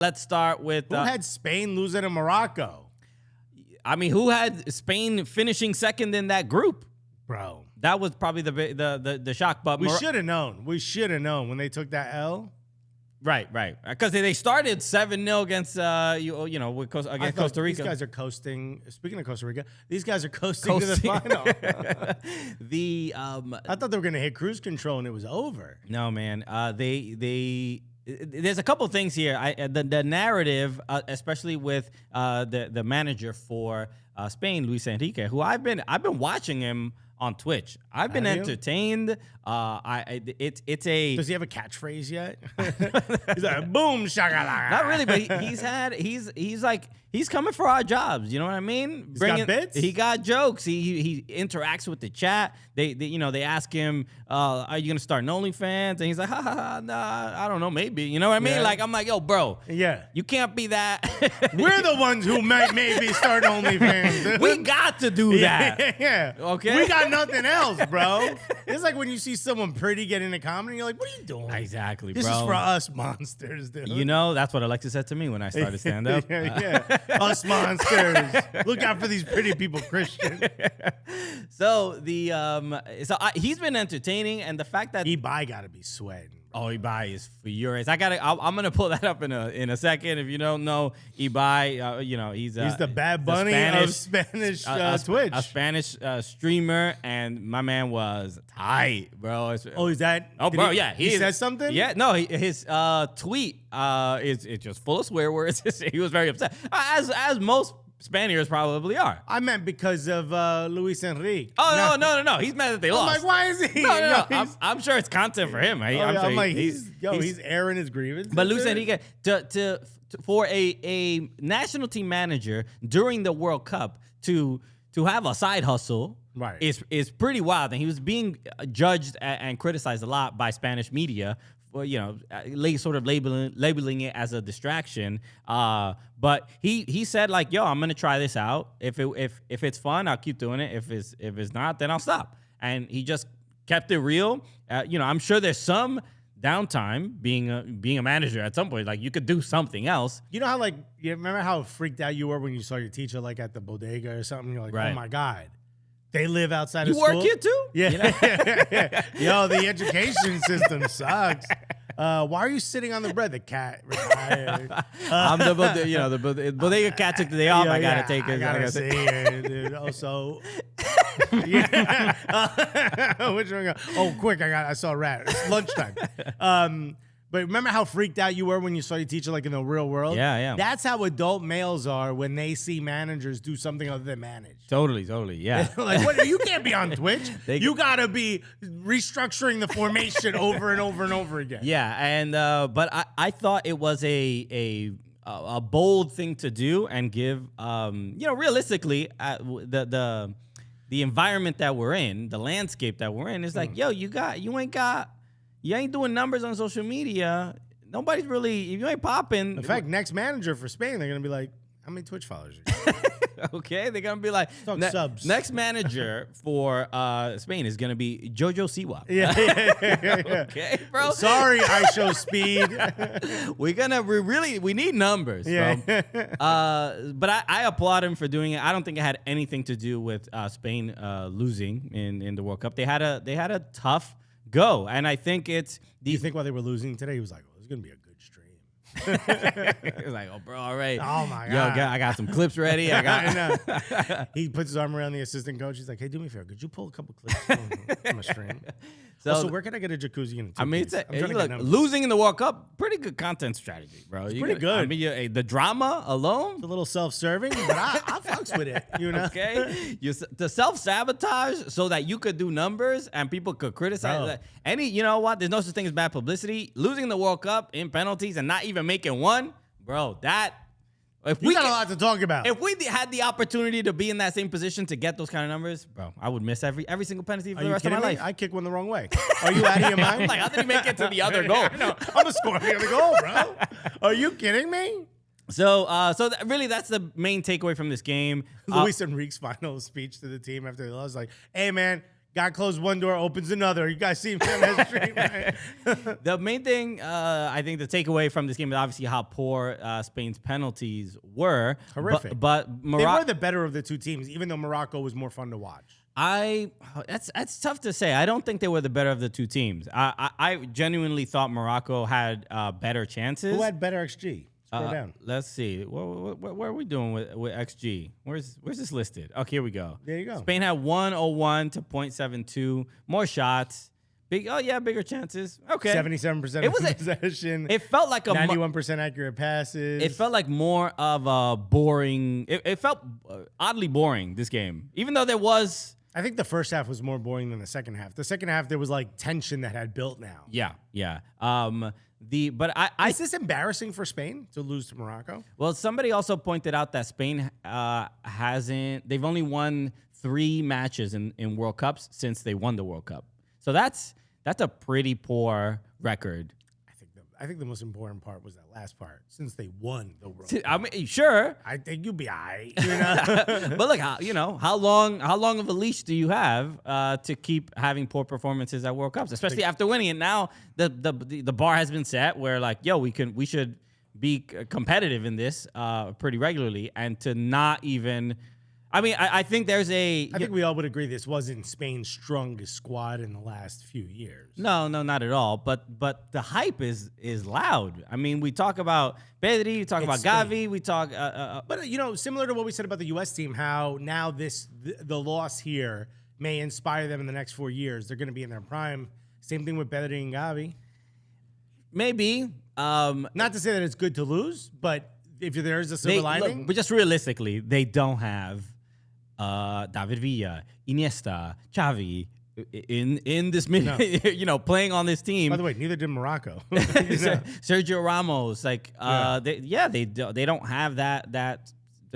Let's start with who had Spain losing to Morocco? I mean, who had Spain finishing second in that group? Bro, that was probably the shock. But we should have known. We should have known when they took that L. Right. Because they started 7-0 against against Costa Rica. These guys are coasting. Speaking of Costa Rica, these guys are coasting to the final. I thought they were going to hit cruise control and it was over. No, man. There's a couple things here. The narrative, especially with the manager for Spain, Luis Enrique, who I've been watching him on Twitch. I've been entertained. It's a. Does he have a catchphrase yet? He's like boom shakalaka. Not really, but he's coming for our jobs. You know what I mean? He's got bits. He got jokes. He interacts with the chat. They ask him, "Are you gonna start an OnlyFans?" And he's like, "Ha ha ha, nah, I don't know, maybe." You know what I mean? Yeah. Like I'm like, "Yo, bro, yeah, you can't be that." We're the ones who might maybe start OnlyFans. Dude. We got to do that. Yeah. Okay. We got nothing else, bro. It's like when you see someone pretty get into comedy, you're like, "What are you doing?" Exactly, this bro. This is for us monsters, dude. You know, that's what Alexis said to me when I started stand up. Yeah. Us monsters. Look out for these pretty people, Christian. So he's been entertaining, and the fact that Ibai got to be sweating. Oh, Ibai is furious. I'm gonna pull that up in a second. If you don't know Ibai, he's the Bad Bunny of Spanish Twitch, a Spanish streamer, and my man was tight, bro. Is that? Oh, bro, yeah, he said something. Yeah, no, his tweet is just full of swear words. He was very upset, as most Spaniards probably are. I meant because of Luis Enrique. Oh, no. He's mad that they lost. I'm like, why is he? No. I'm sure it's content for him. I'm like, he's airing his grievances. But Luis Enrique, for a national team manager during the World Cup to have a side hustle, right, is pretty wild. And he was being judged and criticized a lot by Spanish media. Well, sort of labeling it as a distraction. But he said like, "Yo, I'm gonna try this out. If it's fun, I'll keep doing it. If it's not, then I'll stop." And he just kept it real. I'm sure there's some downtime being a manager at some point. Like you could do something else. You know how you remember how freaked out you were when you saw your teacher like at the bodega or something? You're like, right. Oh my God. They live outside of school. You work here too? Yeah. Yo, the education system sucks. Why are you sitting on the bread? The cat retired. I'm the bodega cat took the day off. I gotta take it. I gotta see it, dude. Also, which one? Oh, quick! I saw a rat. It's lunchtime. But remember how freaked out you were when you saw your teacher like in the real world? Yeah. That's how adult males are when they see managers do something other than manage. Totally, yeah. Like, what? You can't be on Twitch. You gotta be restructuring the formation over and over and over again. Yeah, and but I thought it was a bold thing to do and give realistically the environment that we're in, the landscape that we're in is like, yo, you ain't doing numbers on social media. Nobody's really, if you ain't popping. In fact, next manager for Spain, they're going to be like, how many Twitch followers are you? Okay, they're going to be like, subs. Next manager for Spain is going to be Jojo Siwa. Yeah. Okay, bro. Sorry, I show speed. We need numbers, bro. But I applaud him for doing it. I don't think it had anything to do with Spain losing in the World Cup. They had a tough go, and I think it's. Do you think while they were losing today, he was like, "Oh, this is gonna be a good stream." He was like, "Oh, bro, all right. Oh my God, I got some clips ready. He puts his arm around the assistant coach. He's like, "Hey, do me a favor. Could you pull a couple clips from a stream?" So where can I get a jacuzzi in? Losing in the World Cup, pretty good content strategy, bro. It's pretty good. I mean, the drama alone, it's a little self-serving, but I fucks with it. You know, okay. The self-sabotage so that you could do numbers and people could criticize. You know what? There's no such thing as bad publicity. Losing the World Cup in penalties and not even making one, bro. We got a lot to talk about. If we had the opportunity to be in that same position to get those kind of numbers, bro, I would miss every single penalty for the rest of my life. I kick one the wrong way. Are you out of your mind? I'm like, how did he make it to the other goal? No, I'm a scorer the other goal, bro. Are you kidding me? So really, that's the main takeaway from this game. Luis Enrique's final speech to the team after they lost, like, "Hey, man, God closed one door, opens another. You guys see me on that stream, right? The main thing, I think, the takeaway from this game is obviously how poor Spain's penalties were. Horrific. But They Morocco. were the better of the two teams, even though Morocco was more fun to watch. That's tough to say. I don't think they were the better of the two teams. I genuinely thought Morocco had better chances. Who had better XG? Scroll down. Let's see. What are we doing with XG? Where's this listed? Okay, here we go. There you go. Spain had 101 to 0.72. More shots. Bigger chances. Okay. 77% It was of possession. It felt like 91% accurate passes. It felt like more of a boring. It felt oddly boring, this game. Even though there was. I think the first half was more boring than the second half. The second half, there was like tension that had built now. Yeah. Is this embarrassing for Spain to lose to Morocco? Well, somebody also pointed out that Spain they've only won 3 matches in World Cups since they won the World Cup. So that's a pretty poor record. I think the most important part was that last part, since they won the World Cup. I mean, sure. I think you'll be all right. You know? But look, how long of a leash do you have to keep having poor performances at World Cups, especially after winning it? Now the bar has been set where we should be competitive in this pretty regularly, and to not even. I mean, I think there's I think we all would agree this wasn't Spain's strongest squad in the last few years. No, not at all. But the hype is loud. I mean, we talk about Pedri, we talk about Gavi, we talk. But similar to what we said about the U.S. team, how now the loss here may inspire them in the next 4 years. They're going to be in their prime. Same thing with Pedri and Gavi. Maybe. Not to say that it's good to lose, but if there is a silver lining, but just realistically, they don't have. David Villa, Iniesta, Xavi in this minute, playing on this team. By the way, neither did Morocco. Sergio Ramos, they don't have that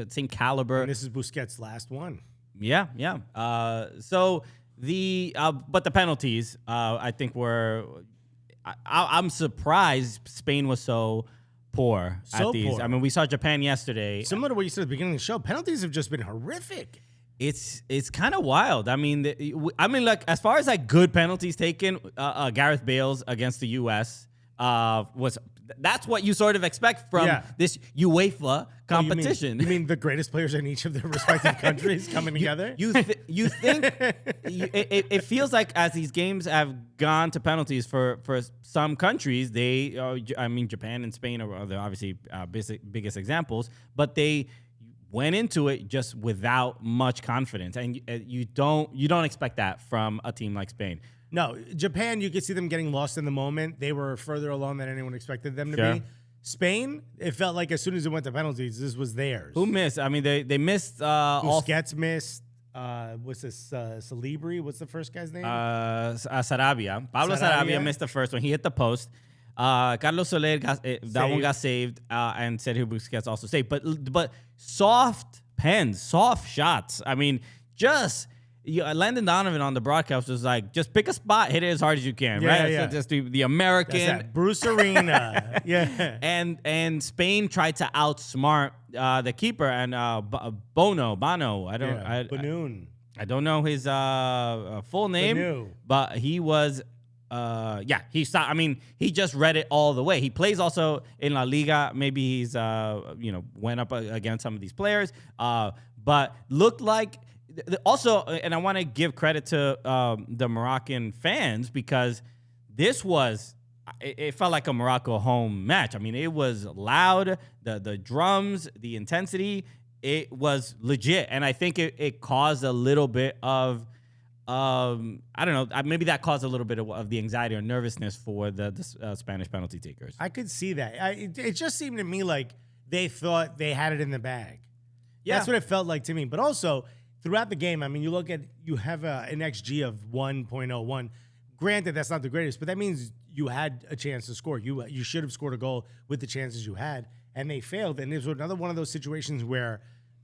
same caliber. And this is Busquets' last one. Yeah. But the penalties, I think I'm surprised Spain was so poor at these. Poor. I mean, we saw Japan yesterday. Similar to what you said at the beginning of the show, penalties have just been horrific. It's kind of wild. I mean, as far as good penalties taken, Gareth Bale's against the U.S. That's what you sort of expect from this UEFA competition. You mean the greatest players in each of their respective countries coming together? You think it feels like as these games have gone to penalties for some countries, Japan and Spain are the obviously biggest examples, but they went into it just without much confidence, and you don't expect that from a team like Spain. No, Japan, you could see them getting lost in the moment. They were further along than anyone expected them to be. Spain, it felt like as soon as it went to penalties, this was theirs. Who missed? I mean, they missed. Busquets missed. What's this? Salibri? What's the first guy's name? Sarabia. Pablo Sarabia missed the first one. He hit the post. Carlos Soler, that one got saved, and Sergio Busquets also saved. But soft pens, soft shots. I mean, Landon Donovan on the broadcast was like, just pick a spot, hit it as hard as you can, right? Yeah. So just the American. That's that. Bruce Arena. Yeah. And Spain tried to outsmart the keeper and Bono. Banoon. I don't know his full name, Banu. but he was. He stopped. I mean, he just read it all the way. He plays also in La Liga. Maybe he's went up against some of these players, but looked like. Also, and I want to give credit to the Moroccan fans because this was. It felt like a Morocco home match. I mean, it was loud. The drums, the intensity, it was legit, and I think it caused a little bit of. I don't know. Maybe that caused a little bit of the anxiety or nervousness for the Spanish penalty takers. I could see that. It just seemed to me like they thought they had it in the bag. Yeah. That's what it felt like to me. But also, throughout the game, I mean, you have an XG of 1.01. Granted, that's not the greatest, but that means you had a chance to score. You should have scored a goal with the chances you had, and they failed. And there's another one of those situations where,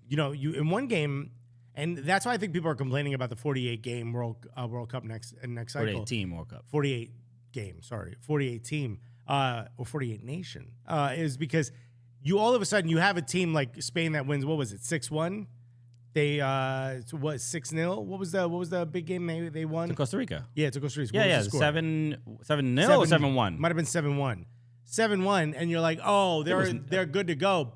you in one game. And that's why I think people are complaining about the 48-game World Cup next cycle. 48-team World Cup. 48 game, sorry. 48 team or 48 nation is because you all of a sudden you have a team like Spain that wins, what was it, 6-1? They what 6-0? What was the big game they won? To Costa Rica. Yeah, to Costa Rica. Yeah, What was the score? 7-0 or 7-1. Might have been 7-1. 7-1, and you're like, oh, they're good to go.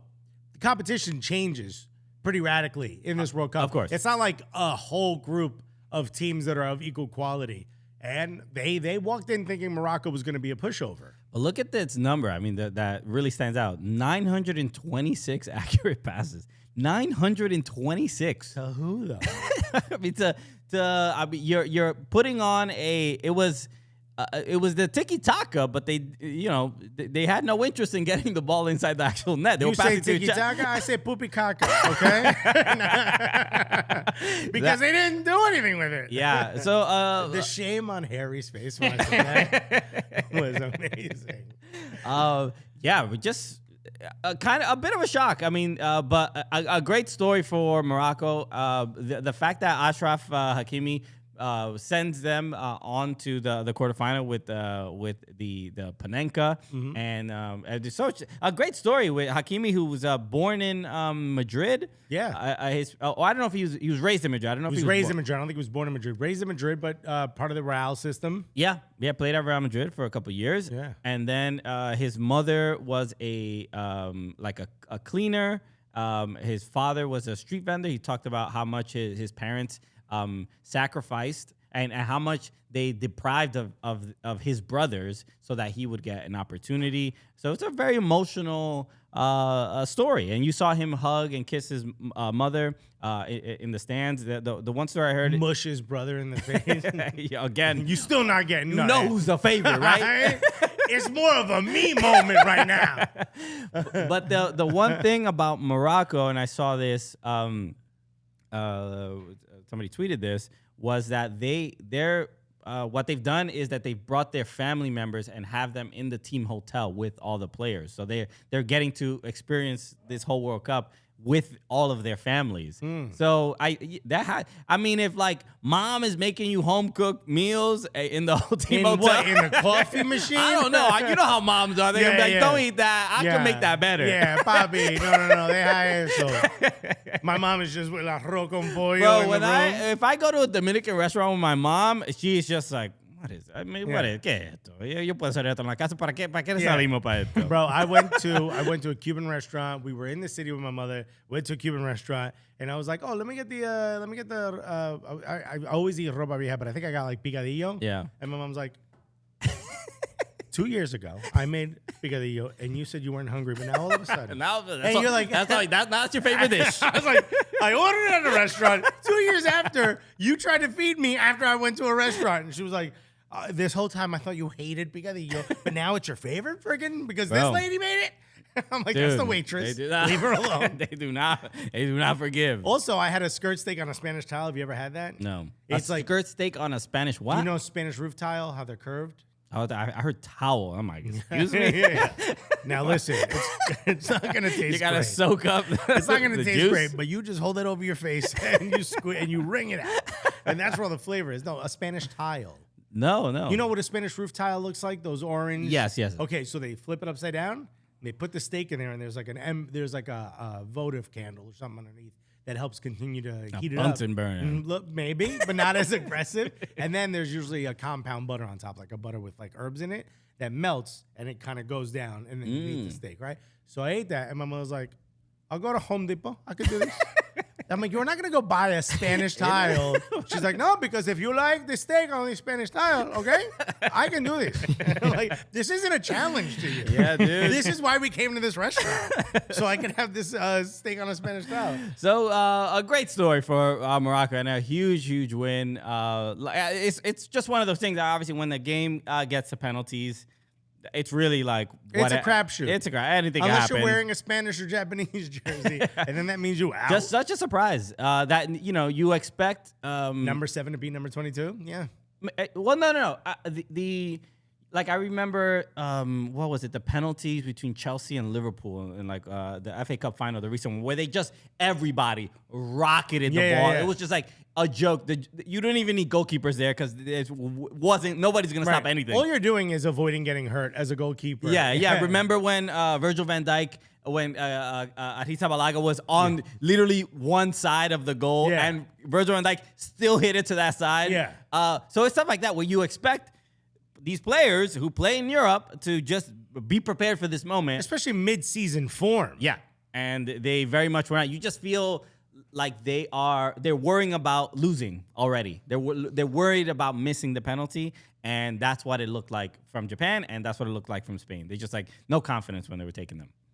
The competition changes pretty radically in this World Cup. Of course. It's not like a whole group of teams that are of equal quality. And they walked in thinking Morocco was going to be a pushover. But look at this number. I mean, that really stands out. 926 accurate passes. 926. To who though? I mean, you're putting on it was the tiki taka, but they had no interest in getting the ball inside the actual net. They You were say passing to tiki each other. taka, I say poopy caca, okay? Because they didn't do anything with it. Yeah. So The shame on Harry's face when I said that was amazing. yeah, just kind of a bit of a shock. I mean, but a great story for Morocco. The fact that Achraf Hakimi sends them on to the quarterfinal with the Panenka, and so a great story with Hakimi, who was born in Madrid. Yeah. I don't know if he was raised in Madrid. I don't know if He was raised in Madrid. I don't think he was born in Madrid. Raised in Madrid, but part of the Real system. Yeah, played at Real Madrid for a couple of years. Yeah. And then his mother was a cleaner. His father was a street vendor. He talked about how much his parents sacrificed and how much they deprived of his brothers so that he would get an opportunity. So it's a very emotional story. And you saw him hug and kiss his mother in the stands. The one story I heard... Mush his brother in the face. Yeah, again... You still not getting You none. know who's the favorite, right? It's more of a me moment right now. But the one thing about Morocco, and I saw this... somebody tweeted this, was that they're what they've done is that they've brought their family members and have them in the team hotel with all the players. So they're getting to experience this whole World Cup with all of their families. So I mean, if like mom is making you home cooked meals in the whole team hotel, What, in the coffee machine? I don't know. You know how moms are. They're gonna be like, don't eat that. I can make that better. Yeah, papi. No. They hire so. My mom is just with arroz con pollo. Bro, if I go to a Dominican restaurant with my mom, she's just like, what is? I mean, what is? ¿Qué es esto? Yo puedo hacer esto en la casa. ¿Para qué salimos para esto? Bro, I went to a Cuban restaurant. We were in the city with my mother. Went to a Cuban restaurant, and I was like, oh, let me get the. I always eat ropa vieja, but I think I got like picadillo. Yeah. And my mom's like, 2 years ago, I made picadillo, and you said you weren't hungry, but now all of a sudden, You're like, that's your favorite dish. I was like, I ordered it at a restaurant 2 years after you tried to feed me after I went to a restaurant, and she was like, this whole time I thought you hated picadillo, but now it's your favorite friggin' because this lady made it. I'm like, that's the waitress. Leave her alone. They do not forgive. Also, I had a skirt steak on a Spanish tile. Have you ever had that? No. It's a like skirt steak on a Spanish what? You know Spanish roof tile, how they're curved? Oh, I heard towel. I'm like, excuse me? Yeah. Now listen, it's not gonna taste great. You gotta soak up It's not gonna the taste juice. great, but you just hold it over your face and you wring it out. And that's where all the flavor is. No, a Spanish tile. No. You know what a Spanish roof tile looks like? Those orange. Yes. Okay, so they flip it upside down. They put the steak in there, and there's like a votive candle or something underneath that helps continue to heat it up. Bunsen burner. Look, maybe, but not as aggressive. And then there's usually a compound butter on top, like a butter with like herbs in it that melts, and it kind of goes down, and then you eat the steak, right? So I ate that, and my mom was like, I'll go to Home Depot. I could do this. I'm like, you're not going to go buy a Spanish tile. She's like, no, because if you like the steak on the Spanish tile, okay, I can do this. Like, this isn't a challenge to you. Yeah, dude. This is why we came to this restaurant, so I can have this steak on a Spanish tile. So a great story for Morocco and a huge win. It's just one of those things that obviously when the game gets to penalties, it's really like it's a crapshoot. It's a crap. Anything can unless happen. you're wearing a Spanish or Japanese jersey, and then that means you out. Just such a surprise that you expect number 7 to beat number 22. Yeah. Well, no. Like I remember, what was it? The penalties between Chelsea and Liverpool in like the FA Cup final, the recent one, where they just everybody rocketed the ball. Yeah. It was just like a joke. You didn't even need goalkeepers there because it wasn't. Nobody's gonna stop anything. All you're doing is avoiding getting hurt as a goalkeeper. Yeah. Remember when Virgil van Dijk when Arrizabalaga was on literally one side of the goal, and Virgil van Dijk still hit it to that side. Yeah. So it's stuff like that where you expect these players who play in Europe to just be prepared for this moment. Especially mid-season form. Yeah. And they very much were not. You just feel like they're worrying about losing already. They're worried about missing the penalty, and that's what it looked like from Japan, and that's what it looked like from Spain. They just like no confidence when they were taking them.